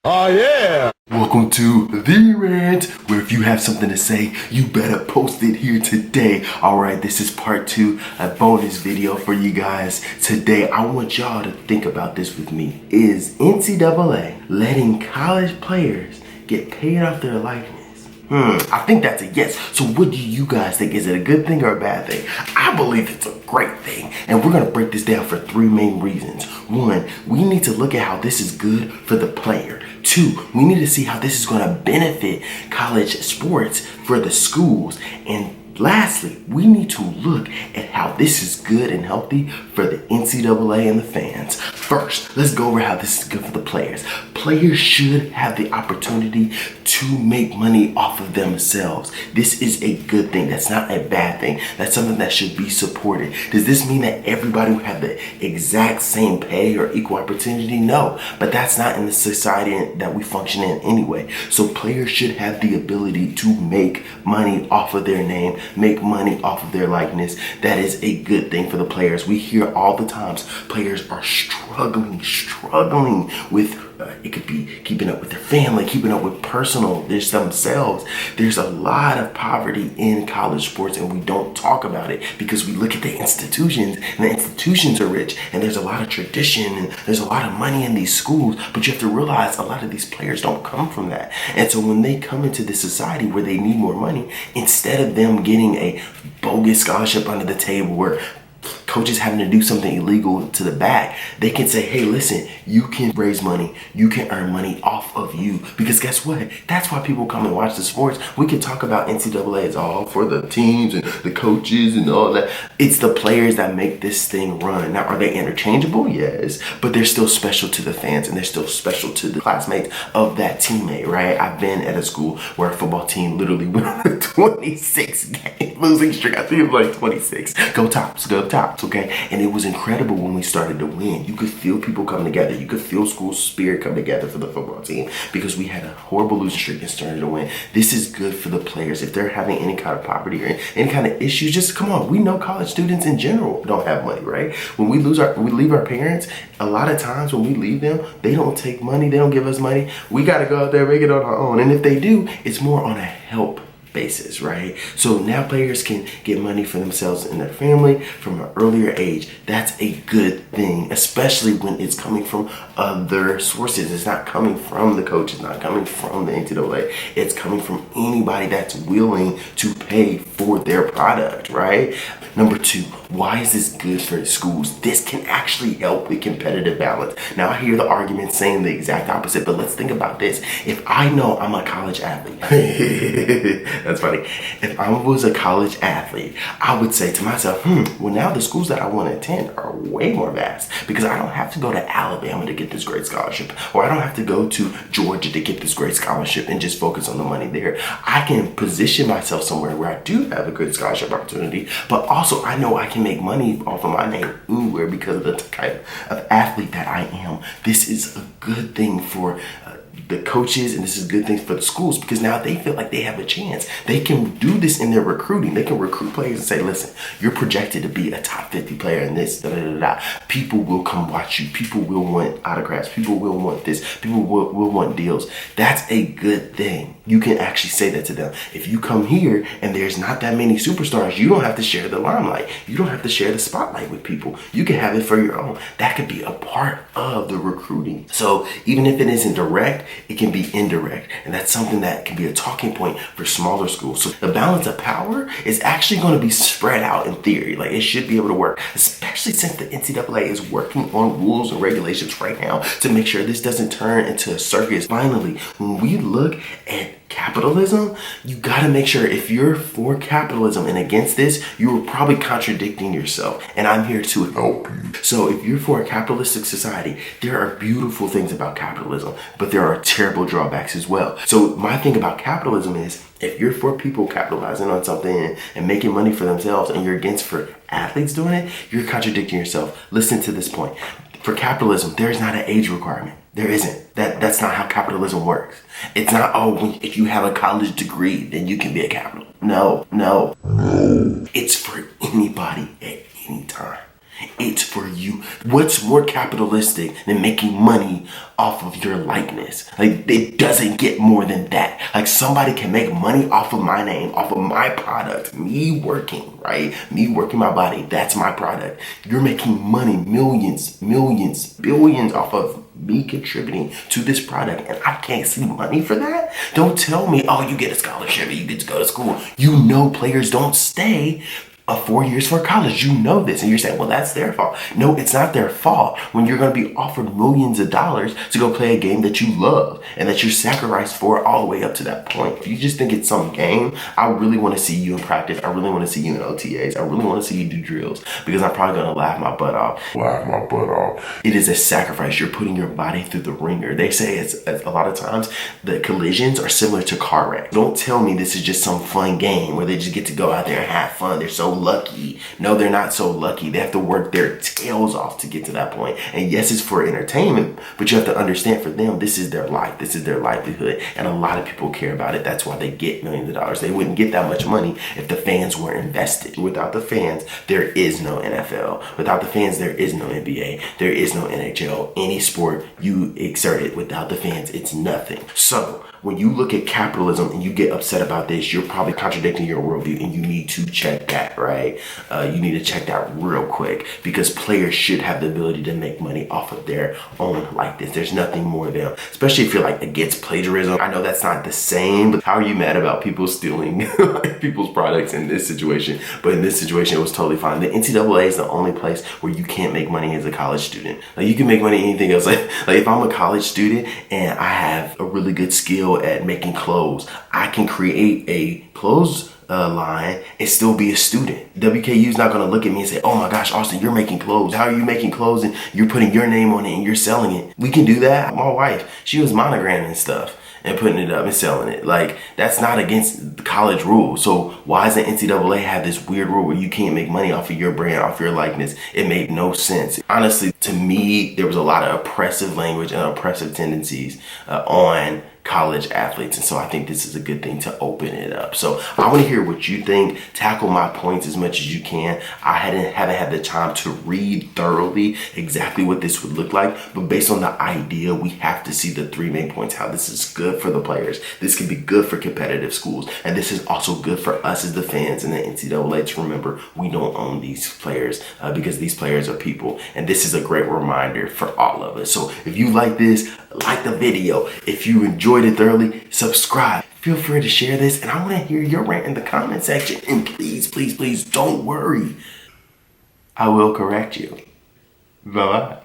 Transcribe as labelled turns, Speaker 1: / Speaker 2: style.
Speaker 1: Oh yeah!
Speaker 2: Welcome to the Rant, where if you have something to say, you better post it here today. Alright, this is part 2, a bonus video for you guys. Today, I want y'all to think about this with me. Is NCAA letting college players get paid off their likeness? I think that's a yes. So what do you guys think? Is it a good thing or a bad thing? I believe it's a great thing. And we're gonna break this down for 3 main reasons. 1, we need to look at how this is good for the player. 2, we need to see how this is gonna benefit college sports for the schools. And lastly, we need to look at how this is good and healthy for the NCAA and the fans. First, let's go over how this is good for the players. Players should have the opportunity to make money off of themselves. This is a good thing. That's not a bad thing. That's something that should be supported. Does this mean that everybody will have the exact same pay or equal opportunity? No, but that's not in the society that we function in anyway. So players should have the ability to make money off of their name, make money off of their likeness. That is a good thing for the players. We hear all the times players are struggling with it could be keeping up with their family, keeping up with personal, there's themselves. There's a lot of poverty in college sports and we don't talk about it because we look at the institutions and the institutions are rich and there's a lot of tradition and there's a lot of money in these schools, but you have to realize a lot of these players don't come from that. And so when they come into this society where they need more money, instead of them getting a bogus scholarship under the table where coaches having to do something illegal to the back, they can say, hey, listen, you can raise money, you can earn money off of you. Because guess what? That's why people come and watch the sports. We can talk about NCAA is all for the teams and the coaches and all that. It's the players that make this thing run. Now, are they interchangeable? Yes, but they're still special to the fans and they're still special to the classmates of that teammate, right? I've been at a school where a football team literally went on a 26 game losing streak. I think it was like 26. Go Tops, okay? And it was incredible when we started to win. You could feel people coming together. You could feel school spirit come together for the football team because we had a horrible losing streak and started to win. This is good for the players. If they're having any kind of poverty or any kind of issues, just come on. We know college students in general don't have money, right? When we leave our parents, a lot of times when we leave them, they don't take money. They don't give us money. We got to go out there and make it on our own. And if they do, it's more on a help basis, right? So now players can get money for themselves and their family from an earlier age. That's a good thing, especially when it's coming from other sources. It's not coming from the coach, it's not coming from the NCAA. It's coming from anybody that's willing to pay for their product, right? Number 2, why is this good for schools? This can actually help with competitive balance. Now I hear the argument saying the exact opposite, but let's think about this. If I know I'm a college athlete, that's funny. If I was a college athlete, I would say to myself, well, now the schools that I want to attend are way more vast because I don't have to go to Alabama to get this great scholarship, or I don't have to go to Georgia to get this great scholarship and just focus on the money there. I can position myself somewhere where I do have a good scholarship opportunity, but also I know I can make money off of my name anywhere because of the type of athlete that I am. This is a good thing for the coaches, and this is good things for the schools because now they feel like they have a chance. They can do this in their recruiting. They can recruit players and say, listen, you're projected to be a top 50 player in this, People will come watch you. People will want autographs. People will want this. People will want deals. That's a good thing. You can actually say that to them. If you come here and there's not that many superstars, you don't have to share the limelight. You don't have to share the spotlight with people. You can have it for your own. That could be a part of the recruiting. So even if it isn't direct, it can be indirect. And that's something that can be a talking point for smaller schools. So the balance of power is actually going to be spread out in theory. Like it should be able to work, especially since the NCAA is working on rules and regulations right now to make sure this doesn't turn into a circus. Finally, when we look at capitalism, you gotta make sure if you're for capitalism and against this, you are probably contradicting yourself. And I'm here to help you. So if you're for a capitalistic society, there are beautiful things about capitalism, but there are terrible drawbacks as well. So my thing about capitalism is if you're for people capitalizing on something and making money for themselves and you're against for athletes doing it, you're contradicting yourself. Listen to this point. For capitalism, there's not an age requirement. There isn't. That's not how capitalism works. It's not, if you have a college degree, then you can be a capitalist. No. It's for anybody at any time. It's for you. What's more capitalistic than making money off of your likeness? Like, it doesn't get more than that. Like, somebody can make money off of my name, off of my product, me working, right? Me working my body, that's my product. You're making money, millions, billions off of me contributing to this product, and I can't see money for that? Don't tell me, oh, you get a scholarship, you get to go to school. You know players don't stay 4 years for college. You know this, and you're saying, well, that's their fault. No, it's not their fault when you're going to be offered millions of dollars to go play a game that you love and that you're sacrificed for all the way up to that point. If you just think it's some game, I really want to see you in practice. I really want to see you in OTAs. I really want to see you do drills, because I'm probably going to laugh my butt off. It is a sacrifice. You're putting your body through the ringer. They say it's a lot of times the collisions are similar to car wrecks. Don't tell me this is just some fun game where they just get to go out there and have fun. They're so lucky. No, they're not so lucky. They have to work their tails off to get to that point. And yes, it's for entertainment, but you have to understand, for them, this is their life. This is their livelihood. And a lot of people care about it. That's why they get millions of dollars. They wouldn't get that much money if the fans were invested. Without the fans, there is no NFL. Without the fans, there is no NBA. There is no NHL. Any sport you exert it, without the fans, it's nothing. So when you look at capitalism and you get upset about this, you're probably contradicting your worldview, and you need to check that, right? You need to check that real quick, because players should have the ability to make money off of their own like this. There's nothing more them, especially if you're like against plagiarism. I know that's not the same, but how are you mad about people stealing people's products in this situation? But in this situation, it was totally fine. The NCAA is the only place where you can't make money as a college student. Like, you can make money anything else. Like if I'm a college student and I have a really good skill at making clothes, I can create a clothes line and still be a student. WKU is not going to look at me and say, oh my gosh, Austin, you're making clothes. How are you making clothes and you're putting your name on it and you're selling it? We can do that. My wife, she was monogramming stuff and putting it up and selling it. Like, that's not against the college rules. So why does the NCAA have this weird rule where you can't make money off of your brand, off your likeness? It made no sense. Honestly, to me, there was a lot of oppressive language and oppressive tendencies on college athletes, and so I think this is a good thing to open it up. So I want to hear what you think. Tackle my points as much as you can. I haven't had the time to read thoroughly exactly what this would look like, but based on the idea, we have to see the three main points, how this is good for the players, this can be good for competitive schools, and this is also good for us as the fans and the NCAA to remember we don't own these players, because these players are people, and this is a great reminder for all of us. So if you like this, like the video. If you enjoyed it thoroughly, subscribe. Feel free to share this, and I want to hear your rant in the comment section. And please don't worry, I will correct you. Bye-bye.